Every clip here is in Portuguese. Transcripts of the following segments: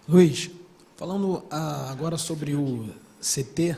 Luiz, falando agora sobre o CT,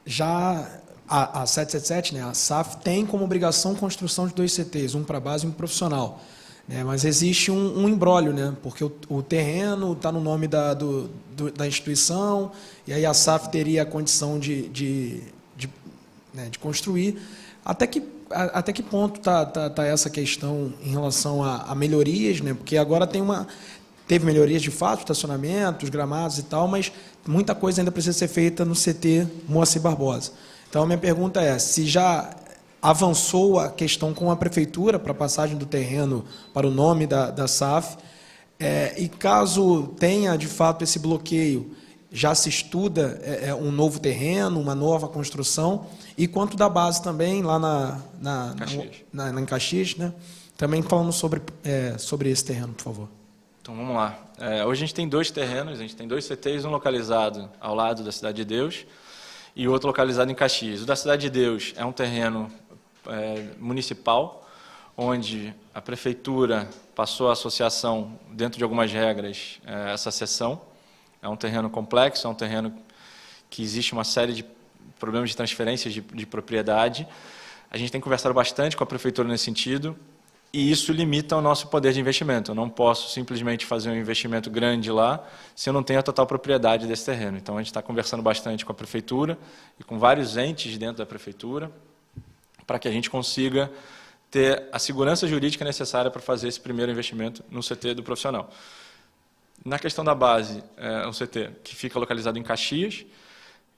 já a 777, né, a SAF, tem como obrigação a construção de 2 CTs, um para base e um profissional. Né, mas existe um imbróglio, né, porque o terreno está no nome da instituição, e aí a SAF teria a condição de construir. Até que ponto tá essa questão em relação a melhorias, né? Porque agora teve melhorias de fato, estacionamentos, gramados e tal, mas muita coisa ainda precisa ser feita no CT Moacir Barbosa. Então, a minha pergunta é se já avançou a questão com a prefeitura para a passagem do terreno para o nome da SAF, e caso tenha, de fato, esse bloqueio, já se estuda um novo terreno, uma nova construção, e quanto da base também, lá em Caxias, né? Também falando sobre esse terreno, por favor. Então, vamos lá. Hoje a gente tem 2 terrenos, a gente tem 2 CTs, um localizado ao lado da Cidade de Deus e outro localizado em Caxias. O da Cidade de Deus é um terreno municipal, onde a prefeitura passou à associação, dentro de algumas regras, essa cessão. É um terreno complexo, é um terreno que existe uma série de problemas de transferências de propriedade. A gente tem conversado bastante com a prefeitura nesse sentido, e isso limita o nosso poder de investimento. Eu não posso simplesmente fazer um investimento grande lá se eu não tenho a total propriedade desse terreno. Então, a gente está conversando bastante com a prefeitura e com vários entes dentro da prefeitura para que a gente consiga ter a segurança jurídica necessária para fazer esse primeiro investimento no CT do profissional. Na questão da base, é um CT que fica localizado em Caxias,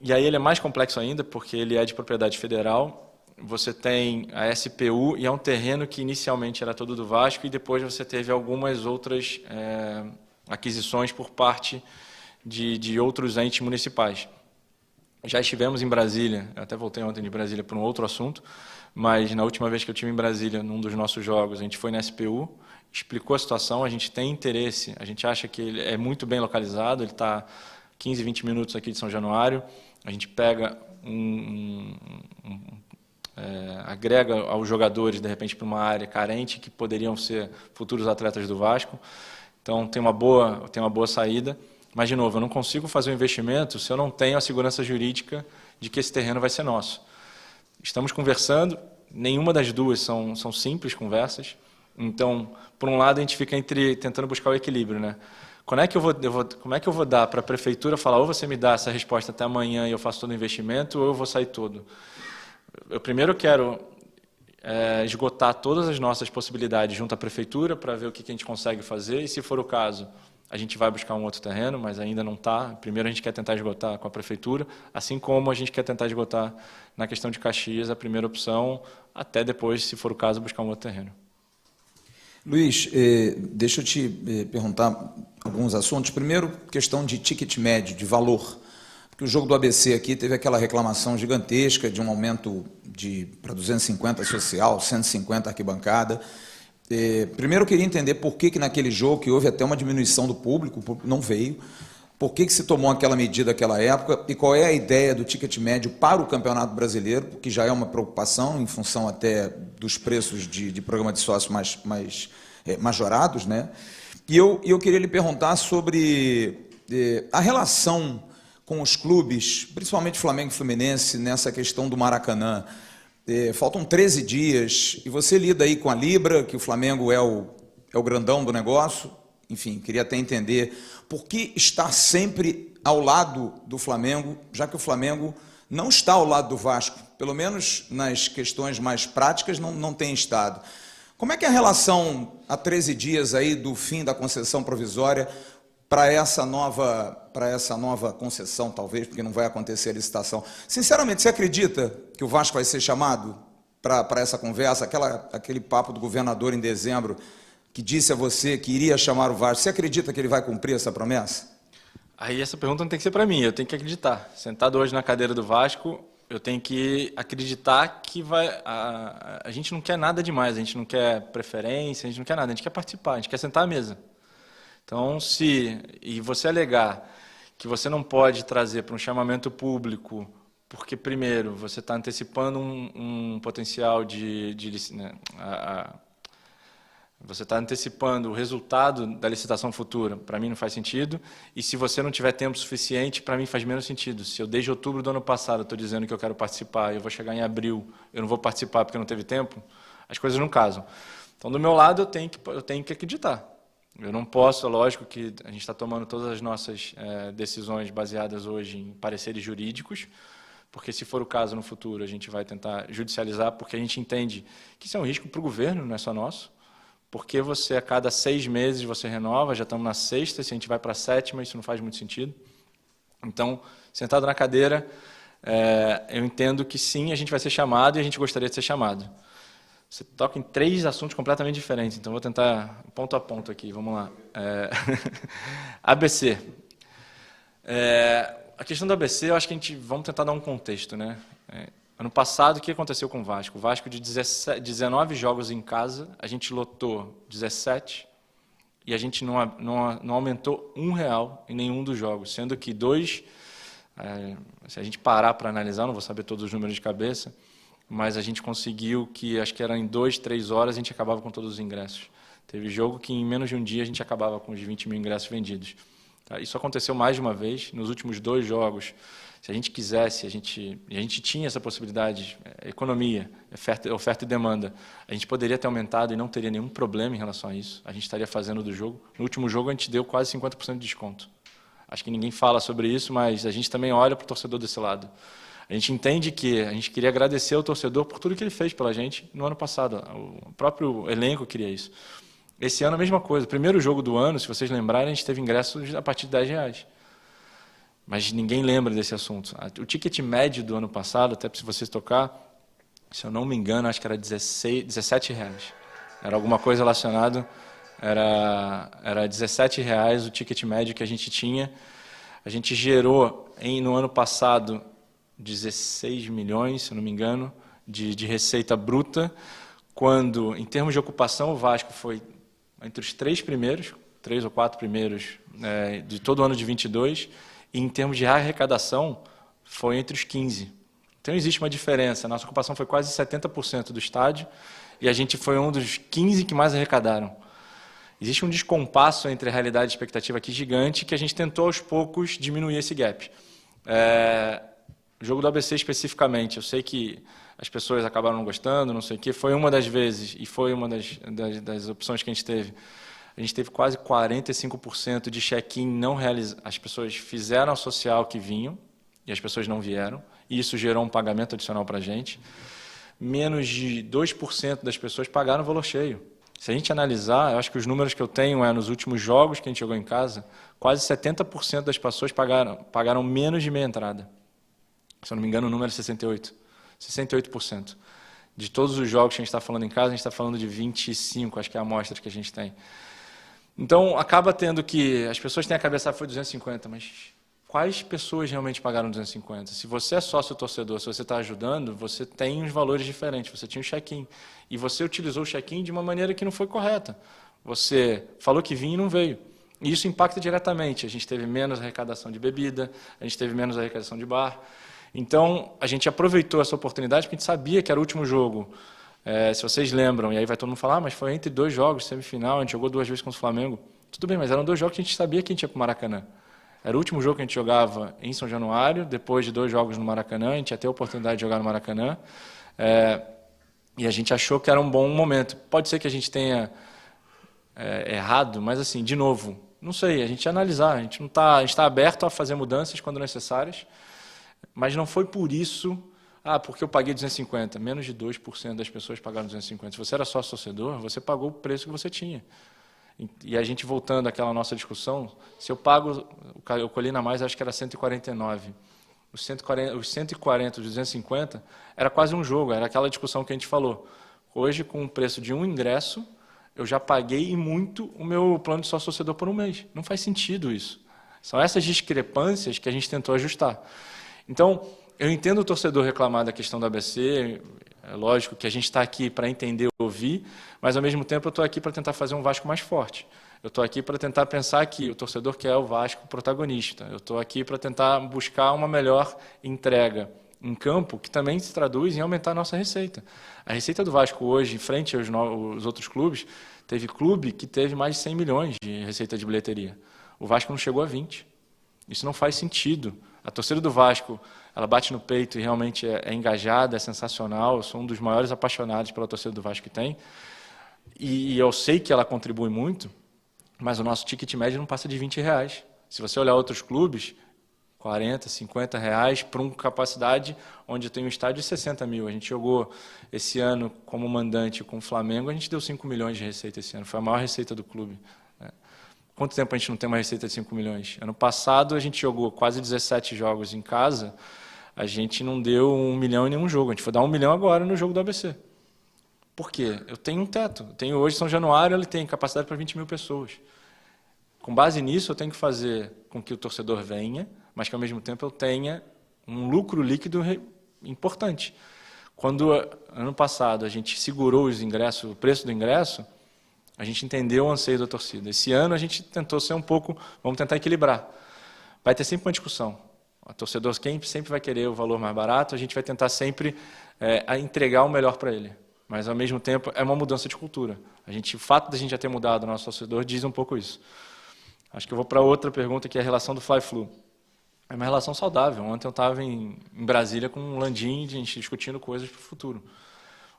e aí ele é mais complexo ainda, porque ele é de propriedade federal. Você tem a SPU, e é um terreno que inicialmente era todo do Vasco, e depois você teve algumas outras aquisições por parte de outros entes municipais. Já estivemos em Brasília, eu até voltei ontem de Brasília por um outro assunto, mas na última vez que eu estive em Brasília, num dos nossos jogos, a gente foi na SPU, explicou a situação, a gente tem interesse, a gente acha que ele é muito bem localizado, ele está 15, 20 minutos aqui de São Januário, a gente pega agrega aos jogadores, de repente, para uma área carente, que poderiam ser futuros atletas do Vasco. Então, tem uma boa saída. Mas, de novo, eu não consigo fazer um investimento se eu não tenho a segurança jurídica de que esse terreno vai ser nosso. Estamos conversando, nenhuma das duas são simples conversas. Então, por um lado, a gente fica tentando buscar o equilíbrio, né? Como é que eu vou dar para a prefeitura falar, ou você me dá essa resposta até amanhã e eu faço todo o investimento, ou eu vou sair todo? Eu primeiro quero esgotar todas as nossas possibilidades junto à prefeitura para ver o que a gente consegue fazer, e se for o caso, a gente vai buscar um outro terreno, mas ainda não está. Primeiro a gente quer tentar esgotar com a prefeitura, assim como a gente quer tentar esgotar na questão de Caxias, a primeira opção, até depois, se for o caso, buscar um outro terreno. Luiz, deixa eu te perguntar alguns assuntos. Primeiro, questão de ticket médio, de valor. Porque o jogo do ABC aqui teve aquela reclamação gigantesca de um aumento para 250 social, 150 arquibancada. Primeiro, eu queria entender por que naquele jogo, que houve até uma diminuição do público, o público não veio, por que se tomou aquela medida naquela época e qual é a ideia do ticket médio para o Campeonato Brasileiro, que já é uma preocupação em função até dos preços de programa de sócio mais majorados, né? E eu queria lhe perguntar sobre a relação com os clubes, principalmente Flamengo e Fluminense, nessa questão do Maracanã. Faltam 13 dias e você lida aí com a Libra, que o Flamengo é o grandão do negócio. Enfim, queria até entender por que estar sempre ao lado do Flamengo, já que o Flamengo não está ao lado do Vasco, pelo menos nas questões mais práticas não tem estado. Como é que é a relação há 13 dias aí do fim da concessão provisória para essa nova concessão, talvez, porque não vai acontecer a licitação? Sinceramente, você acredita que o Vasco vai ser chamado para essa conversa? Aquele papo do governador em dezembro, que disse a você que iria chamar o Vasco, você acredita que ele vai cumprir essa promessa? Aí essa pergunta não tem que ser para mim, eu tenho que acreditar. Sentado hoje na cadeira do Vasco, eu tenho que acreditar que vai... A gente não quer nada demais, a gente não quer preferência, a gente não quer nada, a gente quer participar, a gente quer sentar à mesa. Então, e você alegar que você não pode trazer para um chamamento público, porque, primeiro, você está antecipando um potencial Você está antecipando o resultado da licitação futura. Para mim não faz sentido. E se você não tiver tempo suficiente, para mim faz menos sentido. Se eu desde outubro do ano passado estou dizendo que eu quero participar e eu vou chegar em abril, eu não vou participar porque não teve tempo, as coisas não casam. Então, do meu lado, eu tenho que acreditar. Eu não posso, é lógico que a gente está tomando todas as nossas decisões baseadas hoje em pareceres jurídicos, porque se for o caso no futuro, a gente vai tentar judicializar, porque a gente entende que isso é um risco para o governo, não é só nosso. Porque você, a cada 6 meses, você renova, já estamos na 6ª, se a gente vai para a 7ª, isso não faz muito sentido. Então, sentado na cadeira, eu entendo que sim, a gente vai ser chamado e a gente gostaria de ser chamado. Você toca em 3 assuntos completamente diferentes, então vou tentar ponto a ponto aqui, vamos lá. ABC. A questão do ABC, eu acho que vamos tentar dar um contexto, né? Ano passado, o que aconteceu com o Vasco? O Vasco, de 19 jogos em casa, a gente lotou 17 e a gente não aumentou R$1 em nenhum dos jogos, sendo que 2, se a gente parar para analisar, não vou saber todos os números de cabeça, mas a gente conseguiu que, acho que era em 2, 3 horas, a gente acabava com todos os ingressos. Teve jogo que em menos de um dia a gente acabava com os 20 mil ingressos vendidos. Tá? Isso aconteceu mais de uma vez, nos últimos 2 jogos. Se a gente quisesse, a gente tinha essa possibilidade, economia, oferta e demanda, a gente poderia ter aumentado e não teria nenhum problema em relação a isso. A gente estaria fazendo do jogo. No último jogo, a gente deu quase 50% de desconto. Acho que ninguém fala sobre isso, mas a gente também olha para o torcedor desse lado. A gente entende que a gente queria agradecer ao torcedor por tudo que ele fez pela gente no ano passado. O próprio elenco queria isso. Esse ano, a mesma coisa. O primeiro jogo do ano, se vocês lembrarem, a gente teve ingressos a partir de R$10. Mas ninguém lembra desse assunto. O ticket médio do ano passado, até se vocês tocar, se eu não me engano, acho que era R$17. Era alguma coisa relacionada, era R$17 o ticket médio que a gente tinha. A gente gerou, no ano passado, 16 milhões, se eu não me engano, de receita bruta, quando, em termos de ocupação, o Vasco foi entre os 3 ou 4 primeiros de todo o ano de 22, e em termos de arrecadação, foi entre os 15. Então, existe uma diferença. Nossa ocupação foi quase 70% do estádio e a gente foi um dos 15 que mais arrecadaram. Existe um descompasso entre a realidade e a expectativa aqui gigante que a gente tentou, aos poucos, diminuir esse gap. O jogo do ABC, especificamente, eu sei que as pessoas acabaram não gostando, não sei o quê, foi uma das vezes e foi uma das opções que a gente teve. A gente teve quase 45% de check-in não realizados. As pessoas fizeram a social que vinham e as pessoas não vieram. E isso gerou um pagamento adicional para a gente. Menos de 2% das pessoas pagaram o valor cheio. Se a gente analisar, eu acho que os números que eu tenho nos últimos jogos que a gente jogou em casa, quase 70% das pessoas pagaram menos de meia entrada. Se eu não me engano, o número é 68%. De todos os jogos que a gente está falando em casa, a gente está falando de 25, acho que é a amostra que a gente tem. Então, acaba tendo que... As pessoas têm a cabeça, foi 250, mas quais pessoas realmente pagaram 250? Se você é sócio-torcedor, se você está ajudando, você tem uns valores diferentes, você tinha um check-in. E você utilizou o check-in de uma maneira que não foi correta. Você falou que vinha e não veio. E isso impacta diretamente. A gente teve menos arrecadação de bebida, a gente teve menos arrecadação de bar. Então, a gente aproveitou essa oportunidade, porque a gente sabia que era o último jogo. Se vocês lembram, e aí vai todo mundo falar, mas foi entre 2 jogos, semifinal, a gente jogou 2 vezes contra o Flamengo. Tudo bem, mas eram 2 jogos que a gente sabia que a gente ia para o Maracanã. Era o último jogo que a gente jogava em São Januário, depois de 2 jogos no Maracanã, a gente ia ter a oportunidade de jogar no Maracanã, e a gente achou que era um bom momento. Pode ser que a gente tenha errado, mas assim, de novo, não sei, a gente ia analisar, a gente está aberto a fazer mudanças quando necessárias, mas não foi por isso... porque eu paguei 250. Menos de 2% das pessoas pagaram 250. Se você era sócio-torcedor, você pagou o preço que você tinha. E a gente, voltando àquela nossa discussão, se eu pago, eu colhi na mais, acho que era 149. Os 140, os 250, era quase um jogo, era aquela discussão que a gente falou. Hoje, com o preço de um ingresso, eu já paguei e muito o meu plano de sócio-torcedor por um mês. Não faz sentido isso. São essas discrepâncias que a gente tentou ajustar. Então, eu entendo o torcedor reclamar da questão do ABC, é lógico que a gente está aqui para entender e ouvir, mas, ao mesmo tempo, eu estou aqui para tentar fazer um Vasco mais forte. Eu estou aqui para tentar pensar que o torcedor quer o Vasco protagonista. Eu estou aqui para tentar buscar uma melhor entrega em campo, que também se traduz em aumentar a nossa receita. A receita do Vasco hoje, em frente aos outros clubes, Teve clube que teve mais de 100 milhões de receita de bilheteria. O Vasco não chegou a 20. Isso não faz sentido. A torcida do Vasco, ela bate no peito e realmente é engajada, é sensacional. Eu sou um dos maiores apaixonados pela torcida do Vasco que tem. E eu sei que ela contribui muito, mas o nosso ticket médio não passa de R$20. Se você olhar outros clubes, 40, 50 reais para uma capacidade onde tem um estádio de 60 mil. A gente jogou esse ano como mandante com o Flamengo, a gente deu 5 milhões de receita esse ano. Foi a maior receita do clube. Quanto tempo a gente não tem uma receita de 5 milhões? Ano passado a gente jogou quase 17 jogos em casa, a gente não deu 1 milhão em nenhum jogo. A gente foi dar 1 milhão agora no jogo do ABC. Por quê? Eu tenho um teto. Eu tenho hoje, São Januário, ele tem capacidade para 20 mil pessoas. Com base nisso, eu tenho que fazer com que o torcedor venha, mas que, ao mesmo tempo, eu tenha um lucro líquido importante. Quando, ano passado, a gente segurou os ingressos, o preço do ingresso, a gente entendeu o anseio da torcida. Esse ano, a gente tentou ser um pouco, vamos tentar equilibrar. Vai ter sempre uma discussão. O torcedor sempre vai querer o valor mais barato, a gente vai tentar sempre entregar o melhor para ele. Mas, ao mesmo tempo, é uma mudança de cultura. O fato de a gente já ter mudado o nosso torcedor diz um pouco isso. Acho que eu vou para outra pergunta, que é a relação do Fly-Flu. É uma relação saudável. Ontem eu estava em Brasília com o Landim, a gente discutindo coisas para o futuro.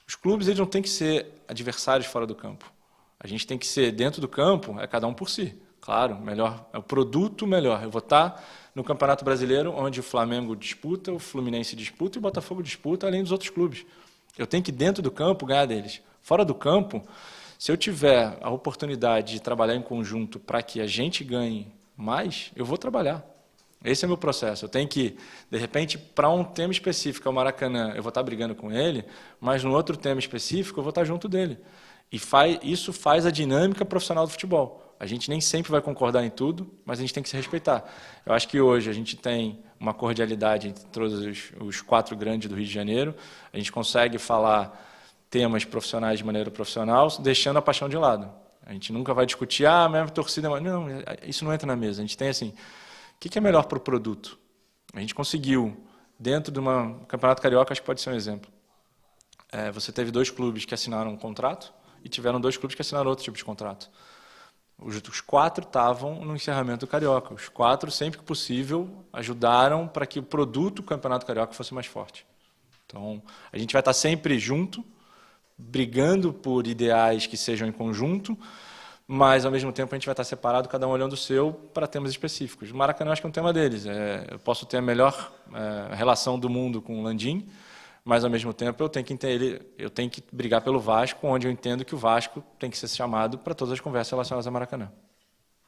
Os clubes eles não têm que ser adversários fora do campo. A gente tem que ser dentro do campo, é cada um por si. Claro, melhor, é o produto melhor. Eu vou estar no Campeonato Brasileiro, onde o Flamengo disputa, o Fluminense disputa e o Botafogo disputa, além dos outros clubes. Eu tenho que, dentro do campo, ganhar deles. Fora do campo, se eu tiver a oportunidade de trabalhar em conjunto para que a gente ganhe mais, eu vou trabalhar. Esse é o meu processo. Eu tenho que, de repente, para um tema específico, o Maracanã, eu vou estar brigando com ele, mas no outro tema específico, eu vou estar junto dele. E isso faz a dinâmica profissional do futebol. A gente nem sempre vai concordar em tudo, mas a gente tem que se respeitar. Eu acho que hoje a gente tem uma cordialidade entre todos os 4 grandes do Rio de Janeiro. A gente consegue falar temas profissionais de maneira profissional, deixando a paixão de lado. A gente nunca vai discutir, minha torcida... Não, isso não entra na mesa. A gente tem assim, o que é melhor para o produto? A gente conseguiu, dentro de um Campeonato Carioca, acho que pode ser um exemplo. Você teve 2 clubes que assinaram um contrato e tiveram 2 clubes que assinaram outro tipo de contrato. Os 4 estavam no encerramento do Carioca. Os 4, sempre que possível, ajudaram para que o produto do Campeonato Carioca fosse mais forte. Então, a gente vai estar sempre junto, brigando por ideais que sejam em conjunto, mas, ao mesmo tempo, a gente vai estar separado, cada um olhando o seu, para temas específicos. O Maracanã, acho que é um tema deles. Eu posso ter a melhor relação do mundo com o Landim, mas, ao mesmo tempo, eu tenho que brigar pelo Vasco, onde eu entendo que o Vasco tem que ser chamado para todas as conversas relacionadas ao Maracanã.